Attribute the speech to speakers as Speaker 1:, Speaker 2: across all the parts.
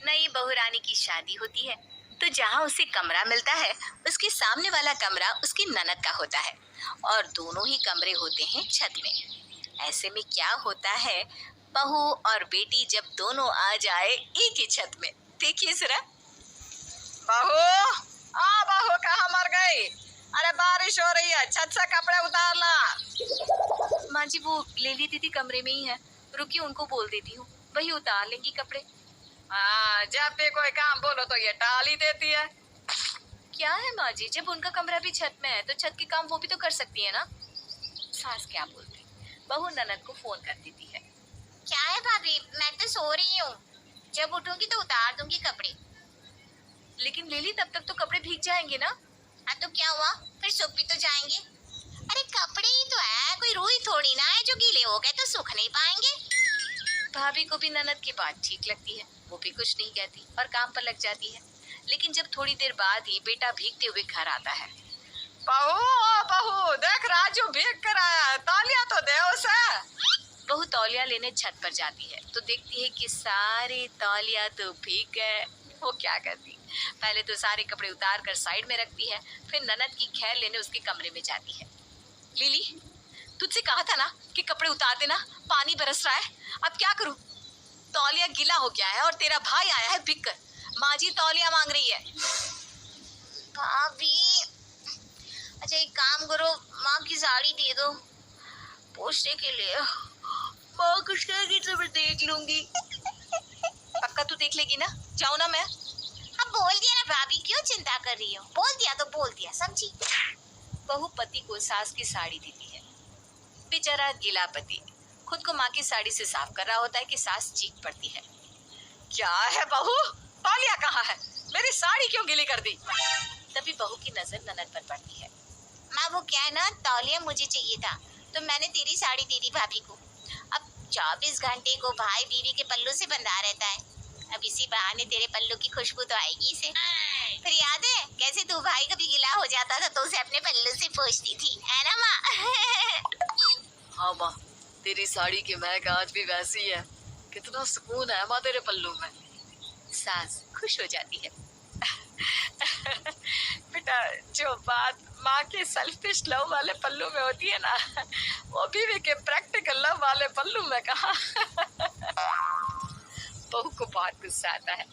Speaker 1: नई बहू रानी की शादी होती है तो जहाँ उसे कमरा मिलता है उसके सामने वाला कमरा उसकी ननद का होता है और दोनों ही कमरे होते हैं छत में। ऐसे में क्या होता है, बहू और बेटी जब दोनों आ जाए एक ही छत में, देखिए जरा।
Speaker 2: बहू, बहू कहाँ मर गई? अरे बारिश हो रही है, छत से कपड़े उतार ला।
Speaker 1: माँ जी वो लेली दीदी कमरे में ही है, रुकिए उनको बोल देती हूँ, वही उतार लेंगी कपड़े।
Speaker 2: जब भी कोई काम बोलो तो ये टाल ही देती है।
Speaker 1: क्या है माँ जी, जब उनका कमरा भी छत में है तो छत के काम वो भी तो कर सकती है ना। सास क्या बोलती, बहू ननद को फोन कर देती है।
Speaker 3: क्या है भाभी, मैं तो सो रही हूँ, जब उठूंगी तो उतार दूंगी कपड़े।
Speaker 1: लेकिन लेली तब तक तो कपड़े भीग जाएंगे ना।
Speaker 3: हाँ तो क्या हुआ, फिर सूख भी तो जाएंगे। अरे कपड़े ही तो है, कोई रूई थोड़ी ना है जो गीले हो गए तो सूख नहीं पाएंगे।
Speaker 1: भाभी को भी ननद की बात ठीक लगती है, वो भी कुछ नहीं कहती और काम पर लग जाती है। लेकिन जब थोड़ी देर बाद ही बेटा भीगते हुए घर आता है।
Speaker 2: बहू देख, राजू भीग कर आया है, तौलिया तो दे उसे।
Speaker 1: बहू तौलिया लेने छत पर जाती है तो देखती है कि सारे तौलिया तो भीग गए। वो क्या करती, पहले तो सारे कपड़े उतार कर साइड में रखती है, फिर ननद की खैर लेने उसके कमरे में जाती है। लिली, तुझसे कहा था ना कि कपड़े उतार देना, पानी बरस रहा है, अब क्या करूं? तौलिया गीला हो गया है और तेरा भाई आया है भीग कर, माँ जी तौलिया मांग रही है।
Speaker 3: भाभी, अच्छा एक काम करो, माँ की साड़ी दे दो पोछने के लिए।
Speaker 1: माँ कुछ कहेगी तो मैं देख लूंगी। पक्का तू देख लेगी ना, जाऊँ ना मैं?
Speaker 3: अब बोल दिया ना भाभी, क्यों चिंता कर रही हो, बोल दिया तो बोल दिया, समझी।
Speaker 1: बहू पति को सास की साड़ी देती है। बेचारा गीला पति खुद को माँ की साड़ी से साफ कर रहा होता है कि सास चीख पड़ती है।
Speaker 2: क्या है बहू, तौलिया कहाँ है? मेरी साड़ी क्यों गीली कर दी?
Speaker 1: तभी बहू की नजर ननद पर पड़ती है।
Speaker 3: माँ वो क्या है ना, तौलिया मुझे चाहिए था तो मैंने तेरी साड़ी दे दी भाभी को। अब 24 घंटे को भाई बीवी के पल्लू से बंधा रहता है, अब इसी बहाने तेरे पल्लू की खुशबू तो आएगी इसे। फिर याद है कैसे तू भाई कभी गिला हो जाता था तो उसे अपने पल्लू से पोंछती थी, है ना माँ?
Speaker 1: हाँ माँ, तेरी साड़ी की महक आज भी वैसी है, कितना सुकून है माँ तेरे पल्लू में। सास खुश हो जाती है।
Speaker 2: बेटा, जो बात माँ के सेल्फिश लव वाले पल्लू में होती है ना, वो बीवी के प्रैक्टिकल लव वाले पल्लू में कहाँ।
Speaker 1: बहू को बहुत गुस्सा आता है,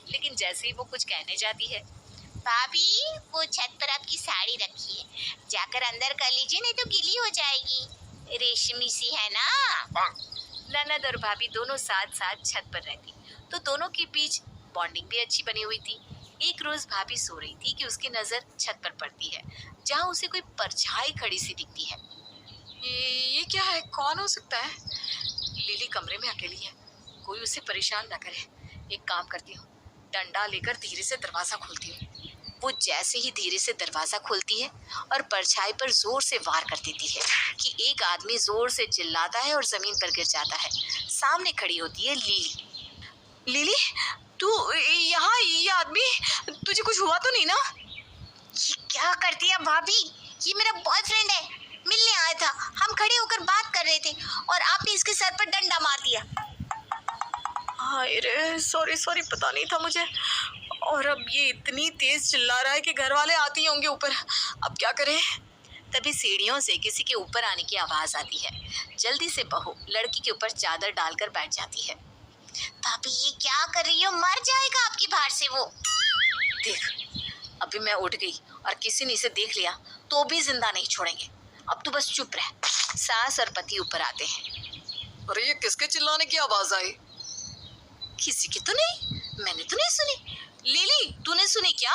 Speaker 1: लेकिन जैसे ही वो कुछ कहने जाती है।
Speaker 3: भाभी वो छत पर आपकी साड़ी रखी है, जाकर अंदर कर लीजिए नहीं तो गीली हो जाएगी, रेशमी सी है ना।
Speaker 1: ननद और भाभी दोनों साथ साथ छत पर रहती तो दोनों के बीच बॉन्डिंग भी अच्छी बनी हुई थी। एक रोज भाभी सो रही थी कि उसकी नजर छत पर पड़ती है जहाँ उसे कोई परछाई खड़ी सी दिखती है।
Speaker 2: ये क्या है, कौन हो सकता है?
Speaker 1: लिली कमरे में अकेली है, कोई उसे परेशान न करे। एक काम करती हूँ, डंडा लेकर धीरे से दरवाजा खोलती हूँ। वो जैसे ही धीरे से दरवाजा खोलती है और परछाई पर जोर से वार कर देती है कि एक आदमी जोर से चिल्लाता है और जमीन पर गिर जाता है। सामने खड़ी होती है लिली। लिली, तू यहाँ, ये आदमी, तुझे कुछ हुआ तो नहीं ना?
Speaker 3: ये क्या करती है भाभी, ये मेरा बॉयफ्रेंड है, मिलने आया था, हम खड़े होकर बात कर रहे थे और आपने इसके सर पर डंडा मार दिया।
Speaker 2: हाय रे, सॉरी, पता नहीं था मुझे। और अब ये इतनी तेज चिल्ला रहा है कि घर वाले आती होंगे ऊपर, अब क्या करें?
Speaker 1: तभी सीढ़ियों से किसी के ऊपर आने की आवाज आती है। जल्दी से बहू लड़की के ऊपर चादर डालकर बैठ जाती है।
Speaker 3: भाभी ये क्या कर रही हो, मर जाएगा आपकी भार से वो।
Speaker 1: देख, अभी मैं उठ गई और किसी ने इसे देख लिया तो भी जिंदा नहीं छोड़ेंगे, अब तू बस चुप रह। सास और पति ऊपर आते हैं।
Speaker 2: अरे ये किसके चिल्लाने की आवाज आई?
Speaker 1: किसी की तो नहीं, मैंने तो नहीं सुनी। लिली, तूने सुनी क्या?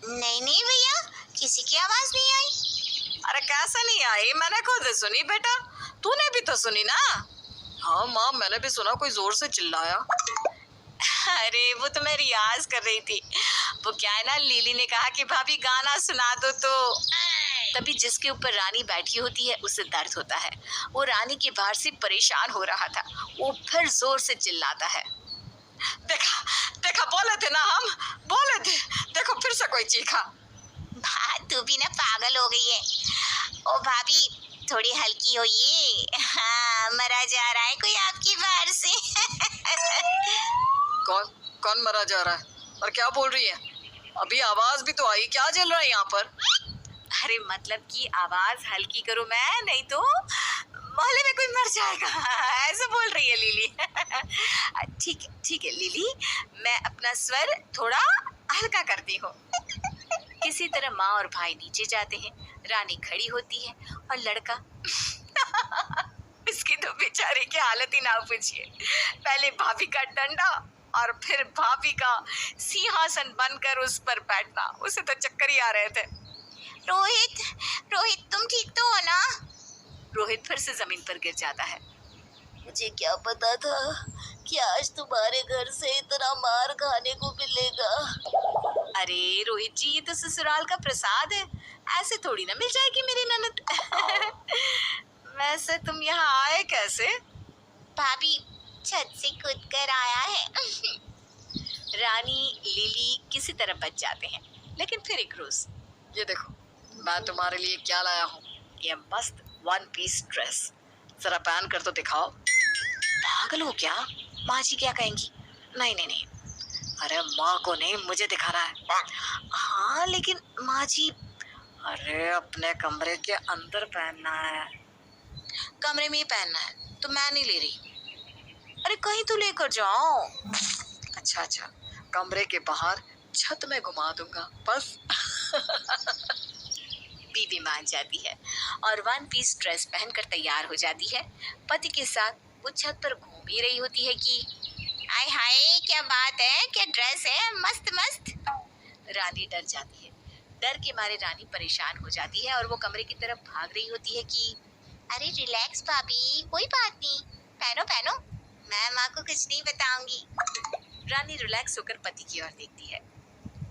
Speaker 3: नहीं भैया, किसी की आवाज नहीं आई।
Speaker 2: अरे कैसे नहीं आई, मैंने खुद सुनी बेटा, तूने भी तो सुनी ना? हाँ माँ, मैंने भी सुना, कोई जोर से चिल्लाया।
Speaker 1: अरे वो तो मैं रियाज कर रही थी। वो क्या है ना, लिली ने कहा कि भाभी गाना सुना दो तो। तभी जिसके ऊपर रानी बैठी होती है उसे दर्द होता है। वो रानी के बाहर से परेशान हो रहा था, वो फिर जोर से चिल्लाता है।
Speaker 2: देखा बोले थे ना, हम बोले थे, देखो फिर से कोई चीखा।
Speaker 3: तू भी ना पागल हो गई है। ओ भाभी थोड़ी हल्की होइए, हाँ मरा जा रहा है कोई आपकी बार से।
Speaker 2: कौन? कौन मरा जा रहा है और क्या बोल रही है? अभी आवाज भी तो आई, क्या चल रहा है यहाँ पर?
Speaker 1: अरे मतलब कि आवाज हल्की करो, मैं नहीं तो मोहल्ले में कोई मर जाएगा। ऐसे बोल रही है लिली। ठीक है लिली, मैं अपना स्वर थोड़ा हल्का करती हूँ। किसी तरह माँ और भाई नीचे जाते हैं। रानी खड़ी होती है और लड़का इसकी तो बेचारे की हालत ही ना पूछिए। पहले भाभी का डंडा और फिर भाभी का सिंहासन बनकर उस पर बैठना, उसे तो चक्कर ही आ रहे थे।
Speaker 3: रोहित, रोहित तुम ठीक तो हो ना?
Speaker 1: रोहित फिर से जमीन पर गिर जाता है।
Speaker 4: मुझे क्या पता था कि आज तुम्हारे घर से इतना मार खाने को मिलेगा।
Speaker 1: अरे रोहित जी, ये तो ससुराल का प्रसाद है, ऐसे थोड़ी ना मिल जाएगी मेरी ननद। वैसे तुम यहाँ आए कैसे?
Speaker 3: भाभी छत से कूद कर आया है।
Speaker 1: रानी लिली किसी तरह बच जाते हैं, लेकिन फिर एक रोज
Speaker 2: ये देखो, मैं तुम्हारे लिए क्या लाया हूँ।
Speaker 1: ये मस्त वन पीस ड्रेस, जरा पहन कर तो दिखाओ। पागल हो क्या? माँ जी क्या कहेंगी? नहीं,
Speaker 2: अरे माँ को नहीं, मुझे दिखाना है।
Speaker 1: हाँ लेकिन माँ जी।
Speaker 2: अरे अपने कमरे के अंदर पहनना है।
Speaker 1: कमरे में ही पहनना है तो मैं नहीं ले रही। अरे कहीं तो लेकर जाओ।
Speaker 2: अच्छा, कमरे के बाहर छत में घुमा दूंगा बस।
Speaker 1: बीवी मान जाती है और वन पीस ड्रेस पहनकर तैयार हो जाती है। पति के साथ वो छत पर घूम ही रही होती है कि
Speaker 3: आय हाय क्या बात है, क्या ड्रेस है, मस्त मस्त।
Speaker 1: रानी डर जाती है। डर के मारे रानी परेशान हो जाती है और वो कमरे की तरफ भाग रही होती है कि
Speaker 3: अरे रिलैक्स भाभी, कोई बात नहीं, पहनो पहनो, मैं माँ को कुछ नहीं बताऊंगी।
Speaker 1: रानी रिलैक्स होकर पति की ओर देखती है।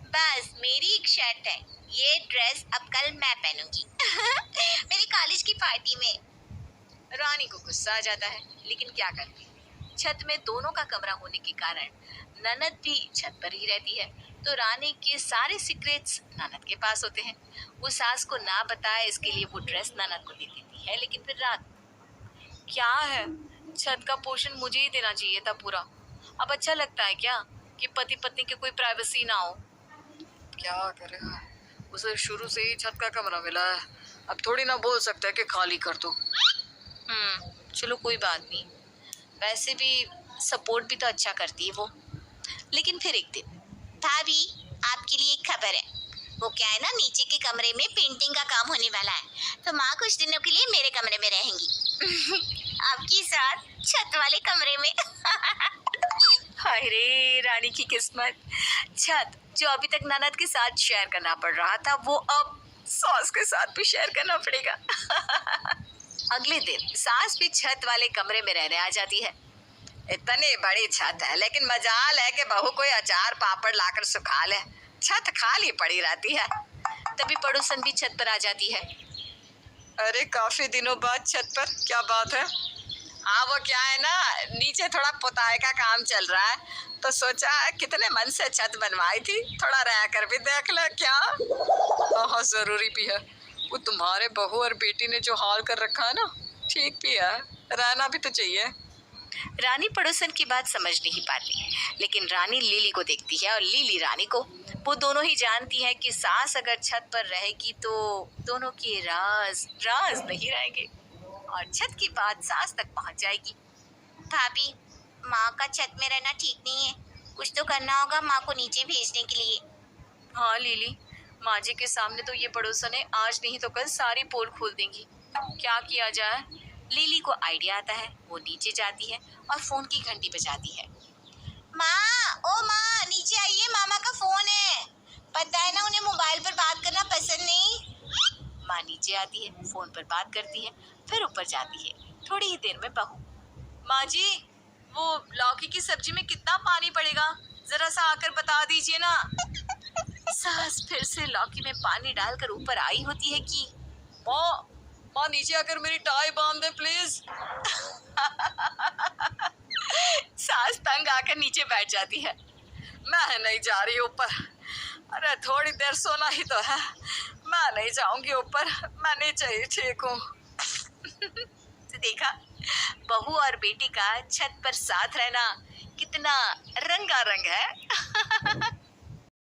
Speaker 3: बस मेरी एक शर्त है, ये ड्रेस अब कल मैं पहनूंगी। मेरी कॉलेज की पार्टी में।
Speaker 1: रानी को गुस्सा आ जाता है, लेकिन क्या करती? छत में दोनों का कमरा होने के कारण ननद भी छत पर ही रहती है, तो रानी के सारे सीक्रेट्स ननद के पास होते हैं। वो सास को ना बताए इसके लिए वो ड्रेस ननद को दे देती है, लेकिन फिर रात क्या है, छत का पोर्शन मुझे ही देना चाहिए था पूरा। अब अच्छा लगता है क्या कि पति पत्नी की कोई प्राइवेसी ना हो?
Speaker 2: क्या करेगा, उसे शुरू से ही छत का कमरा मिला है, अब थोड़ी ना बोल सकता है कि खाली कर दो।
Speaker 1: चलो कोई बात नहीं, वैसे भी सपोर्ट भी तो अच्छा करती है वो। लेकिन फिर एक दिन
Speaker 3: भाभी आपके लिए एक खबर है, वो क्या है ना, नीचे के कमरे में पेंटिंग का काम होने वाला है, तो माँ कुछ दिनों के लिए मेरे कमरे में रहेंगी। आपके साथ छत वाले कमरे में।
Speaker 1: हाय रे रानी की किस्मत, छत जो अभी तक ननद के साथ शेयर करना पड़ रहा था वो अब सास के साथ भी शेयर करना पड़ेगा। अगले दिन सास भी छत वाले कमरे में रहने आ जाती है।
Speaker 2: इतनी बड़ी छत है, लेकिन मजाल है कि बहू कोई अचार पापड़ लाकर सुखा ले, छत खाली पड़ी रहती है।
Speaker 1: तभी पड़ोसन भी छत पर आ जाती है।
Speaker 2: अरे काफी दिनों बाद छत पर, क्या बात है? हाँ वो क्या है ना, नीचे थोड़ा पुताई का काम चल रहा है, तो सोचा कितने मन से छत बनवाई थी, थोड़ा रह कर भी देख ले क्या। हाँ जरूरी भी है, वो तुम्हारे बहू और बेटी ने जो हाल कर रखा है ना, ठीक भी है, रहना भी तो चाहिए।
Speaker 1: रानी पड़ोसन की बात समझ नहीं पाती, लेकिन रानी लिली को देखती है और लिली रानी को। वो दोनों ही जानती है कि सास अगर छत पर रहेगी तो दोनों के राज नहीं रहेंगे और छत की बात सास तक पहुंच जाएगी।
Speaker 3: भाभी माँ का छत में रहना ठीक नहीं है, कुछ तो करना होगा माँ को नीचे भेजने के लिए।
Speaker 1: हाँ लिली, माँ जी के सामने तो ये पड़ोसने आज नहीं तो कल सारी पोल खोल देंगी। क्या किया जाए? लिली को आइडिया आता है। वो नीचे जाती है और फोन की घंटी बजाती है।
Speaker 3: माँ, ओ माँ, नीचे आइए, मामा का फोन है। पता है ना उन्हें मोबाइल पर बात करना पसंद नहीं।
Speaker 1: माँ नीचे आती है, फोन पर बात करती है, फिर ऊपर जाती है। थोड़ी ही देर में बहू, माँ जी वो लौकी की सब्जी में कितना पानी पड़ेगा, जरा सा आकर बता दीजिए ना। सास फिर से लौकी में पानी डालकर ऊपर आई होती है कि
Speaker 2: माँ नीचे आकर मेरी टाई बांध दे प्लीज।
Speaker 1: सास तंग आकर नीचे बैठ जाती है।
Speaker 2: मैं नहीं जा रही ऊपर, अरे थोड़ी देर सोना ही तो है, मैं नहीं जाऊंगी ऊपर, मैं नीचे ही ठीक हूँ।
Speaker 1: तो देखा, बहू और बेटी का छत पर साथ रहना
Speaker 2: कितना रंगारंग है।